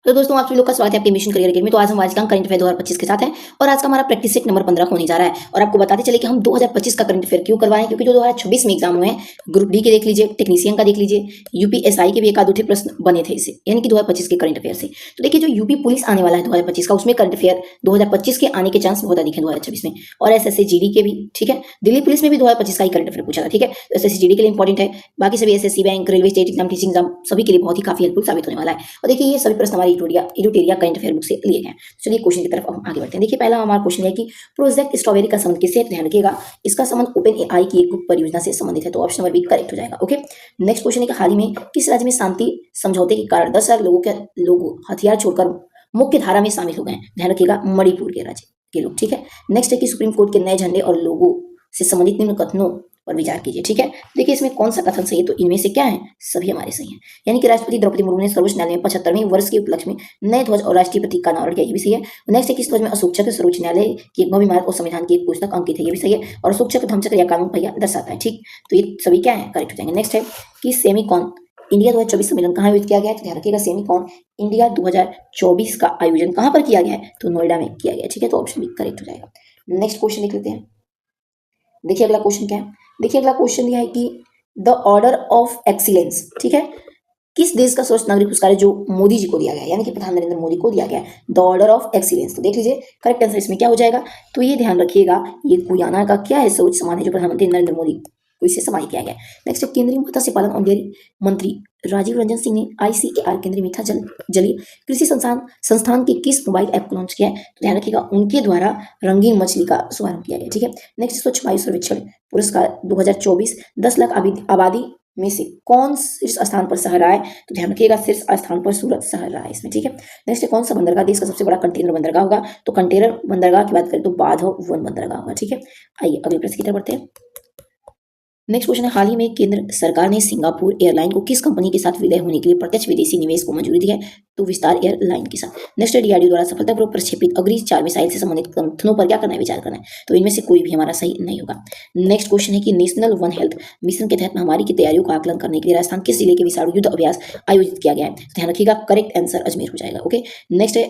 तो दोस्तों आप सभी लोग का स्वागत है आपके मिशन करियर अकेडमी। तो आज हम आज का करंट अफेयर 2025 के साथ हैं और आज का हमारा प्रैक्टिस सेट नंबर 15 होने जा रहा है। और आपको बताते चले कि हम 2025 का करंट अफेयर क्यों करवाएं, क्योंकि जो 2026 में एग्जाम हुए हैं, ग्रुप डी के देख लीजिए, टेक्नीशियन का देख लीजिए, यूपीएसआई के भी एक आध दो प्रश्न बने थे इससे, यानी कि 2025 के करंट अफेयर से। तो देखिए जो यूपी पुलिस आने वाला है 2025 का, उसमें करंट अफेयर 2025 के आने के चांस बहुत अधिक है 2026 में। और एसएससी जीडी के भी, ठीक है, दिल्ली पुलिस में भी 2025 का ही करंट अफेयर पूछा था, ठीक है। तो एसएससी जीडी के लिए इंपॉर्टेंट है, बाकी सभी SSC bank, railway, state exam, teaching exam सभी के लिए बहुत ही काफी हेल्पफुल साबित होने वाला है। और देखिए ये सभी प्रश्न हमारी एडुटेरिया करंट अफेयर बुक से लिए गए हैं। चलिए क्वेश्चन की तरफ हम आगे बढ़ते हैं। देखिए पहला हमारा क्वेश्चन है कि प्रोजेक्ट स्ट्रॉबेरी का संबंध किससे है? ध्यान रखिएगा इसका संबंध ओपन एआई की एक गुप्त परियोजना से संबंधित है, तो ऑप्शन नंबर बी करेक्ट हो जाएगा। ओके, नेक्स्ट क्वेश्चन है कि हाल ही में किस राज्य में शांति समझौते के कारण 10 लाख लोग हथियार छोड़कर मुख्य धारा में शामिल हो गए? ध्यान रखिएगा मणिपुर के राज्य के लोग, ठीक है। नेक्स्ट है कि सुप्रीम कोर्ट के नए झंडे और लोगों से संबंधित निम्न कथनों पर विचार कीजिए, ठीक है। देखिए इसमें कौन सा कथन सही है, तो इनमें से क्या है, सभी हमारे सही हैं। यानी कि राष्ट्रपति द्रौपदी मुर्मू ने सर्वोच्च न्यायालय में 75वें वर्ष के उपलक्ष्य में नए ध्वज और राष्ट्रीय प्रतीक का अनावरण किया, ये भी सही है। नेक्स्ट है कि इस ध्वज में अशोक चक्र सर्वोच्च न्यायालय की एक भव्य इमारत और संविधान की एक पुस्तक अंकित है, ये भी सही है। और अशोक चक्र धम्मचक्र या कानून पहिया दर्शाता है, ठीक। तो ये सभी क्या है, करेक्ट हो जाएंगे। नेक्स्ट है कि सेमीकॉन इंडिया 2024 सम्मेलन कहाँ आयोजित किया गया है? तो ध्यान रखिएगा सेमीकॉन इंडिया 2024 का आयोजन कहाँ पर किया गया है? तो नोएडा में किया गया है, ठीक है। तो ऑप्शन बी करेक्ट हो जाएगा। नेक्स्ट क्वेश्चन लिख लेते हैं। देखिए अगला क्वेश्चन क्या है, देखिए अगला क्वेश्चन यह है कि द ऑर्डर ऑफ एक्सीलेंस, ठीक है, किस देश का सर्वोच्च नागरिक पुरस्कार है जो मोदी जी को दिया गया है, यानी कि प्रधानमंत्री नरेंद्र मोदी को दिया गया है? The order of excellence. तो देख लीजिए करेक्ट आंसर इसमें क्या हो जाएगा, तो ये ध्यान रखिएगा ये गुयाना का क्या है, सर्वोच्च सम्मान है जो प्रधानमंत्री नरेंद्र मोदी को इसे सम्मानित किया गया है। नेक्स्ट है केंद्रीय मत्स्य पालन और डेयरी मंत्री राजीव रंजन सिंह ने आईसीएआर केंद्रीय मीठा जलीय कृषि संस्थान के किस मोबाइल ऐप को लॉन्च किया है? तो ध्यान रखिएगा उनके द्वारा रंगीन मछली का शुभारंभ किया गया, ठीक है। नेक्स्ट स्वच्छ वायु सर्वेक्षण पुरस्कार 2024 10 लाख आबादी में से कौन शीर्ष स्थान पर शहर रहा है? तो ध्यान रखिएगा शीर्ष स्थान पर सूरत शहर रहा है इसमें, ठीक है। नेक्स्ट है कौन सा बंदरगाह देश का सबसे बड़ा कंटेनर बंदरगाह होगा? तो कंटेनर बंदरगाह की बात करें तो बाधव वन बंदरगाह होगा, ठीक है। आइए अगले प्रश्न की तरफ बढ़ते हैं। नेक्स्ट क्वेश्चन है हाल ही में केंद्र सरकार ने सिंगापुर एयरलाइन को किस कंपनी के साथ विलय होने के लिए प्रत्यक्ष विदेशी निवेश को मंजूरी दी है? तो विस्तार एयरलाइन के साथ। नेक्स्ट है डीआरडीओ द्वारा सफलतापूर्वक प्रक्षेपित अग्नि 4 मिसाइल से संबंधित कथनों पर क्या करना है, विचार करना है। तो इनमें से कोई भी हमारा सही नहीं होगा। नेक्स्ट क्वेश्चन है कि नेशनल वन हेल्थ मिशन के तहत महामारी की तैयारियों का आकलन करने के लिए राजस्थान किस जिले के विषाणु युद्ध अभ्यास आयोजित किया गया है? ध्यान रखिएगा करेक्ट आंसर अजमेर हो जाएगा। ओके, नेक्स्ट है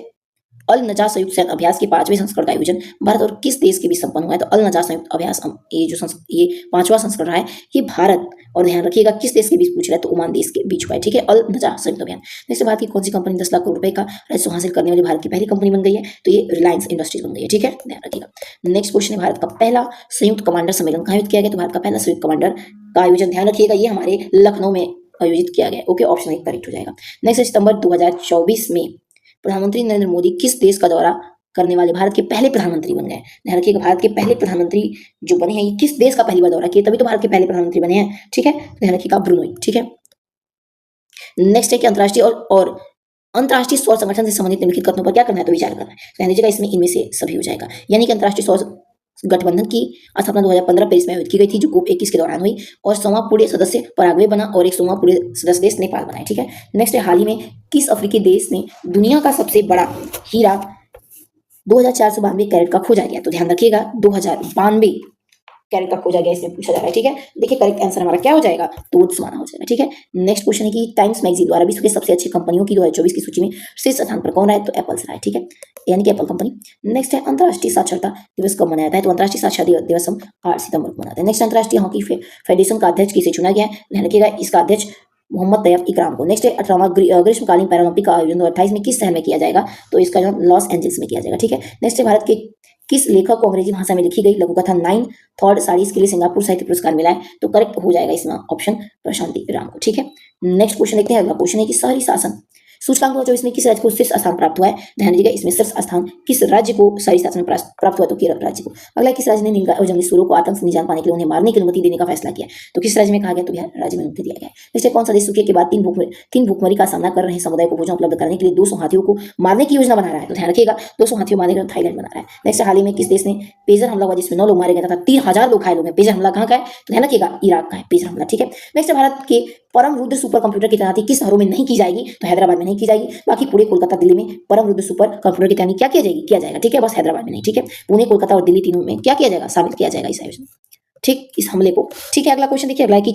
अल नजा संयुक्त सैन्य अभ्यास के 5वें संस्करण का आयोजन भारत और किस देश के बीच संपन्न हुआ है? तो अल नजा संयुक्त अभ्यास ये 5वां संस्करण रहा है, ये भारत और ध्यान रखिएगा किस देश के बीच पूछ रहा है, तो ओमान देश के बीच हुआ है, ठीक है। अल नजा संयुक्त अभियान। नेक्स्ट भारत की कौन सी कंपनी 10 लाख करोड़ रुपए का राजस्व हासिल करने वाली भारत की पहली कंपनी बन गई है? तो ये रिलायंस इंडस्ट्रीज बन गई है, ठीक है, ध्यान रखिएगा। नेक्स्ट क्वेश्चन है भारत का पहला संयुक्त कमांडर सम्मेलन कहाँ आयोजित किया गया? तो भारत का पहला संयुक्त कमांडर का आयोजन ध्यान रखिएगा ये हमारे लखनऊ में आयोजित किया गया। ओके, ऑप्शन एक करेक्ट हो जाएगा। नेक्स्ट सितंबर 2024 में प्रधानमंत्री नरेंद्र मोदी किस देश का दौरा करने वाले भारत के पहले प्रधानमंत्री बन गए? ध्यान रखिएगा भारत के पहले प्रधानमंत्री जो बने हैं ये किस देश का पहली बार दौरा किए, तभी तो भारत के पहले प्रधानमंत्री बने हैं, ठीक है। ध्यान रखिएगा ब्रुनई, ठीक है। नेक्स्ट है कि अंतर्राष्ट्रीय और अंतर्राष्ट्रीय सौर संगठन से संबंधित निम्नलिखित कथनों पर क्या करना है, तो विचार करना है। ध्यान दीजिएगा इसमें इनमें से सभी हो जाएगा। यानी कि अंतर्राष्ट्रीय सौर गठबंधन की स्थापना 2015 पेरिस में आयोजित की गई थी, जो COP 21 के दौरान हुई, और 100वां पूरे सदस्य पराग्वे बना और 100वां पूरे सदस्य देश नेपाल बना है, ठीक है। नेक्स्ट है हाल ही में किस अफ्रीकी देश ने दुनिया का सबसे बड़ा हीरा 2492 कैरेट का खोजा गया? तो ध्यान रखिएगा 2092 कैरेट का खोजा गया, इसमें पूछा जा रहा है, ठीक है। देखिए करेक्ट आंसर हमारा क्या हो जाएगा, तो बोत्सवाना हो जाएगा, ठीक है। नेक्स्ट क्वेश्चन है कि टाइम्स मैगजीन द्वारा विश्व की सबसे अच्छी कंपनियों की 2024 की सूची में शीर्ष स्थान पर कौन रहा है? तो एप्पल रहा है, ठीक है, यानी कि एप्पल कंपनी। नेक्स्ट है अंतर्राष्ट्रीय साक्षरता दिवस कब मनाया जाता है? तो अंतर्राष्ट्रीय साक्षरता दिवस हम 8 सितंबर को मनाते हैं। नेक्स्ट अंतर्राष्ट्रीय हॉकी फेडरेशन का अध्यक्ष किसे चुना गया है? ध्यान रखिएगा इसका अध्यक्ष मोहम्मद तैयब इकराम को। नेक्स्ट है 18वां ग्रीष्मकालीन पैरालंपिक का आयोजन 2028 में किस शहर में किया जाएगा? तो इसका जो लॉस एंजल्स में किया जाएगा, ठीक है। नेक्स्ट है भारत के किस लेखक को अंग्रेजी भाषा में लिखी गई लघु कथा 9 थर्ड साड़ीज के लिए सिंगापुर साहित्य पुरस्कार मिला है? तो करेक्ट हो जाएगा इसमें ऑप्शन प्रशांति राम को, ठीक है। नेक्स्ट क्वेश्चन देखते हैं। अगला क्वेश्चन है कि शहरी शासन सूचकांक 2024 में किस राज्य को शीर्ष स्थान प्राप्त हुआ है? ध्यान दीजिएगा इसमें शीर्ष स्थान किस राज्य को शहरी शासन में प्राप्त हुआ? तो केरल राज्य को। अगला किस राज्य ने नीलगाय और जंगली सूरों को आतंक से निजात पाने के लिए उन्हें मारने की अनुमति देने का फैसला किया? तो किस राज्य में कहा गया? तो बिहार राज्य में अनुमति दिया गया। नेक्स्ट कौन सा देश सूखे के बाद तीन भूखमरी का सामना कर रहे समुदाय को भोजन उपलब्ध कराने के लिए 200 हाथियों को मारने की योजना बना रहा है? तो ध्यान रखिएगा 200 हाथियों मारने के लिए थाईलैंड बना रहा है। नेक्स्ट हाल ही में किस देश ने पेजर हमला हुआ जिसमें 9 लोग मारे गए तथा 3000 लोग घायल हो गए? पेजर हमला कहाँ का है? तो ध्यान रखिएगा इराक का है पेजर हमला, ठीक है। नेक्स्ट भारत के परम रुद्र सुपर कंप्यूटर की तैनाती किस शहरों में नहीं की जाएगी? तो हैदराबाद में नहीं की जाएगी, बाकी पूरे कोलकाता दिल्ली में परम रुद्र सुपर कंप्यूटर की तैनाती क्या किया जाएगा, ठीक है, बस हैदराबाद में नहीं, ठीक है। पुणे कोलकाता और दिल्ली तीनों में क्या किया जाएगा, शामिल किया जाएगा इस आयोजन, ठीक, इस हमले को, ठीक है। अगला क्वेश्चन देखिए, अगला है कि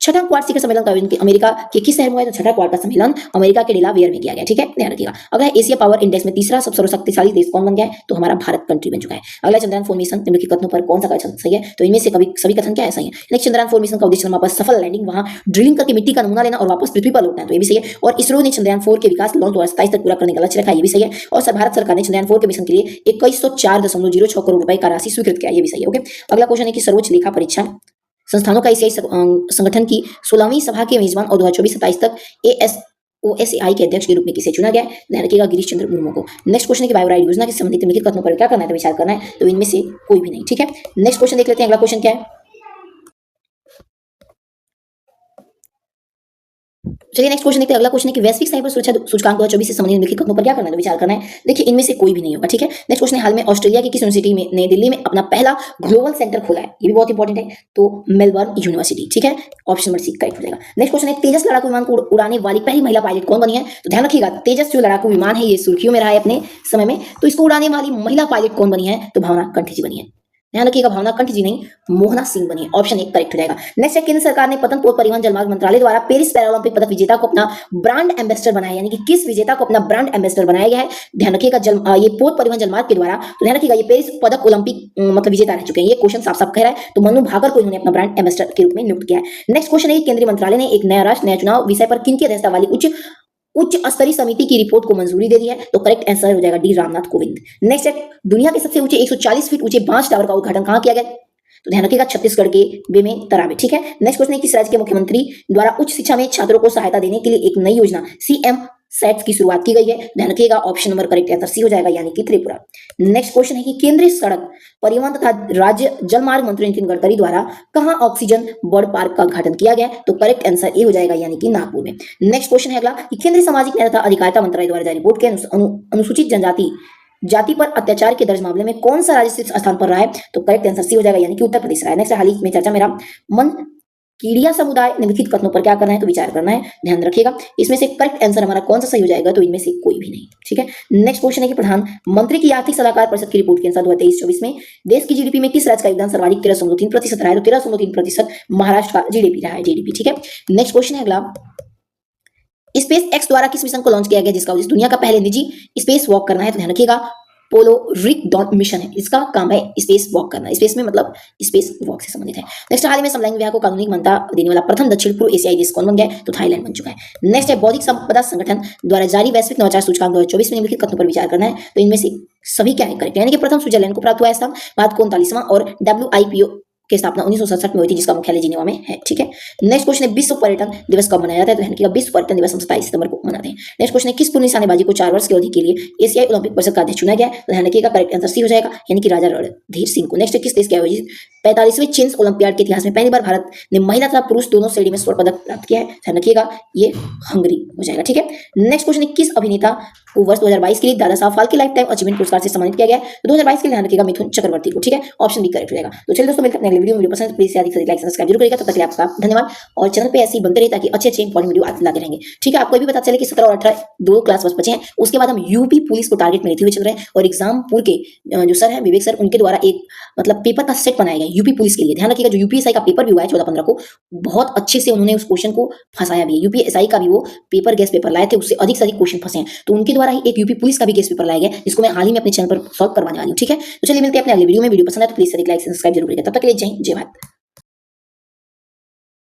छठा क्वाड शिखर सम्मेलन का आयोजन अमेरिका के किस शहर में हुआ है? तो छठा क्वाड का सम्मेलन अमेरिका के डेलावेयर में किया गया। ठीक है, ध्यान रखिएगा। अगला एशिया पावर इंडेक्स में तीसरा सबसे सर्वशक्तिशाली देश कौन बन गया है? तो हमारा भारत कंट्री बन चुका है। अगला चंद्रयान 4 मिशन निम्नलिखित कथनों पर कौन सा कथन सही है? तो इनमें से सभी कथन क्या है? सही है। नेक्स्ट, चंद्रयान 4 मिशन का उद्देश्य चंद्रमा पर सफल लैंडिंग, वहां ड्रिलिंग करके मिट्टी का नमूना लेना और वापस पृथ्वी पर लौटना है, तो ये भी सही है। और इसरो ने चंद्रयान 4 के विकास लॉन्च 2027 तक पूरा करने का लक्ष्य रखा है, ये भी सही है। और भारत सरकार ने चंद्रयान 4 के मिशन के लिए 2104.06 करोड़ रुपए का राशि स्वीकृत किया, ये भी सही है। ओके, अगला क्वेश्चन है कि सर्वोच्च लेखा परीक्षा संस्थानों का एशियाई संगठन की 16वीं सभा के मेजबान और 2024-27 तक ASOSAI के अध्यक्ष के रूप में किसे चुना गया है? ध्यान रखिएगा, गिरीश चंद्र मुर्मू को। नेक्स्ट क्वेश्चन है कि बायोराइड योजना के संबंधित निम्नलिखित कथनों पर क्या करना है? तो विचार करना है, तो इनमें से कोई भी नहीं। ठीक है, नेक्स्ट क्वेश्चन देख लेते हैं। अगला क्वेश्चन क्या है? चलिए नेक्स्ट क्वेश्चन देखते हैं। अगला क्वेश्चन है कि वैश्विक साइबर सुरक्षा सूचकांक 2024 से संबंधित निम्नलिखित कथनों पर क्या करना है? तो विचार करना है। देखिए, इनमें से कोई भी नहीं होगा। ठीक है, नेक्स्ट क्वेश्चन है, हाल में ऑस्ट्रेलिया की किस यूनिवर्सिटी में ने दिल्ली में अपना पहला ग्लोबल सेंटर खोला है? ये भी बहुत इंपॉर्टेंट है, तो मेलबर्न यूनिवर्सिटी। ठीक है, ऑप्शन नंबर सी करेक्ट हो जाएगा। नेक्स्ट क्वेश्चन है, तेजस लड़ाकू विमान को उड़ाने वाली पहली महिला पायलट कौन बनी है? तो ध्यान रखिएगा, तेजस जो लड़ाकू विमान है ये सुर्खियों में रहा है अपने समय में, तो इसको उड़ाने वाली महिला पायलट कौन बनी है? तो भावना कंठ जी बनी है। ध्यान रखिएगा, भावना कंठ जी नहीं, मोहना सिंह बनी है। ऑप्शन 1 करेक्ट हो जाएगा। नेक्स्ट है, केंद्र सरकार ने पतन पोत परिवहन जलमार्ग मंत्रालय द्वारा पेरिस पैरालंपिक पदक विजेता को अपना ब्रांड एम्बेसडर बनाया, यानी कि किस विजेता को अपना ब्रांड एम्बेसडर बनाया गया है? ध्यान रखिएगा, ये पोत परिवहन जलमार्ग के द्वारा, तो ध्यान रखिएगा ये पेरिस पदक ओलंपिक मतलब विजेता रह चुके हैं। ये क्वेश्चन साफ साफ कह रहा है, तो मनु भाकर को इन्होंने अपना ब्रांड एम्बेसडर के रूप में नियुक्त किया है। नेक्स्ट क्वेश्चन है, केंद्रीय मंत्रालय ने एक नया राष्ट्र नया चुनाव विषय पर किनकी अध्यक्षता वाली उच्च स्तरीय समिति की रिपोर्ट को मंजूरी दे दी है? तो करेक्ट आंसर हो जाएगा डी रामनाथ कोविंद। नेक्स्ट है, दुनिया के सबसे ऊंचे 140 फीट ऊंचे बांस टावर का उद्घाटन कहां किया गया? तो ध्यान रखिएगा, छत्तीसगढ़ के बेमेतरा में। ठीक है, नेक्स्ट क्वेश्चन है, किस राज्य के मुख्यमंत्री द्वारा उच्च शिक्षा में छात्रों को सहायता देने के लिए एक नई योजना CM सेट्स की शुरुआत की गई है? ध्यान रखिएगा, option number correct answer C हो जाएगा, यानी कि त्रिपुरा। नेक्स्ट क्वेश्चन है कि केंद्रीय सड़क परिवहन तथा राज्य जलमार्ग मंत्री नितिन गडकरी द्वारा कहां ऑक्सीजन बर्ड पार्क का उद्घाटन किया गया? तो करेक्ट आंसर ए हो जाएगा, यानी कि नागपुर में। नेक्स्ट क्वेश्चन है अगला कि केंद्रीय सामाजिक न्याय तथा अधिकारिता मंत्रालय द्वारा जारी रिपोर्ट के अनुसूचित जनजाति जाति पर अत्याचार के दर्ज मामले में कौन सा राज्य शीर्ष स्थान पर रहा है? तो करेक्ट आंसर सी हो जाएगा, यानी कि उत्तर प्रदेश रहा है। नेक्स्ट, हाल ही में चर्चा मेरा मन कीड़िया समुदाय निम्नलिखित कथनों पर क्या करना है? तो विचार करना है। ध्यान रखिएगा, इसमें से करेक्ट आंसर हमारा कौन सा सही हो जाएगा? तो इनमें से कोई भी नहीं। ठीक है, नेक्स्ट क्वेश्चन है कि प्रधानमंत्री की आर्थिक सलाहकार परिषद की रिपोर्ट के अनुसार 2023-24 में देश की जीडीपी में किस राज्य का योगदान सर्वाधिक 13.3% रहा है? तो 13.3% महाराष्ट्र का जीडीपी रहा है, जीडीपी। ठीक है, नेक्स्ट क्वेश्चन है अगला, स्पेस एक्स द्वारा किस मिशन को लॉन्च किया गया जिसका उद्देश्य दुनिया का पहले निजी स्पेस वॉक करना है? तो ध्यान रखिएगा, पोलोरिक डॉट मिशन है, इसका काम है स्पेस वॉक करना, स्पेस में मतलब स्पेस वॉक से संबंधित है। नेक्स्ट, हाल ही में समलैंगिक विवाह को कानूनी मान्यता देने वाला प्रथम दक्षिण पूर्व एशियाई देश कौन बन गया है? तो थाईलैंड बन चुका है। नेक्स्ट है, बौद्धिक संपदा संगठन द्वारा जारी वैश्विक नवाचार सूचकांक 2024 में निम्नलिखित कथनों पर विचार करना है। तो इनमें से सभी क्या है? करेक्ट, यानी कि प्रथम स्विट्जरलैंड को प्राप्त हुआ है स्थान, भारत को 39वां और WIPO की स्थापना 1967 में हुई थी, जिसका मुख्यालय जिनेवा में है। ठीक है, नेक्स्ट क्वेश्चन है, विश्व पर्यटन दिवस कब मनाया जाता है? तो ध्यान रखिएगा, विश्व पर्यटन दिवस हम 27 सितंबर को मनाते हैं। नेक्स्ट क्वेश्चन है, किस पूर्ण निशानेबाजी को 4 वर्ष की अवधि के लिए एशियाई ओलंपिक परिषद का अध्यक्ष चुना गया है? तो ध्यान रखिएगा, करेक्ट आंसर सी हो जाएगा, यानी कि राजा रणधीर सिंह को। नेक्स्ट है, किस देश के आयोजित 45वें चेन्स ओलंपियाड के इतिहास में पहली बार भारत ने महिला तथा पुरुष दोनों श्रेणी में स्वर्ण पदक प्राप्त किया है? ध्यान रखिएगा, ये हंगरी हो जाएगा। ठीक है, नेक्स्ट क्वेश्चन है, किस अभिनेता को वर्ष 2022 के लिए Dada Saheb Phalke life time achievement पुरस्कार से सम्मानित किया गया है? तो 2022 के लिए ध्यान रखिएगा, मिथुन चक्रवर्ती को। ठीक है, ऑप्शन बी करेक्ट हो जाएगा। तो चलिए दोस्तों, मिलते हैं अगले वीडियो पसंद प्लीज अधिक से अधिक लाइक सब्सक्राइब जरूर करिएगा। तब तक के लिए आपका धन्यवाद, और चैनल पे ऐसे ही बनते रहिए ताकि अच्छे इंपॉर्टेंट वीडियो आते लाते रहेंगे। ठीक है, आपको भी पता चले कि 17 और 18 दो क्लास बस बचे हैं, उसके बाद हम यूपी पुलिस को टारगेट में लेते हुए चल रहे हैं, और एग्जामपुर के जो सर है विवेक सर, उनके द्वारा एक मतलब पेपर का सेट बनाया गया यूपी पुलिस के लिए। ध्यान रखिएगा, जो यूपीएसआई का पेपर भी हुआ है 14-15 को, बहुत अच्छे से उन्होंने उस क्वेश्चन को फंसाया भी है। यूपीएसआई का भी वो पेपर गेस्ट पेपर लाए थे, उससे अधिक से अधिक क्वेश्चन फंसे हैं, तो उनके द्वारा ही एक यूपी पुलिस का भी गेस्ट पेपर लाया गया, जिसको मैं हाल ही में अपने चैनल पर सॉल्व करवाने वाली हूँ। ठीक है, तो चलिए मिलते हैं अपने अगले वीडियो में। वीडियो पसंद है तो प्लीज लाइक सब्सक्राइब जरूर करिएगा। तब तक के लिए जय हिंद, जय भारत।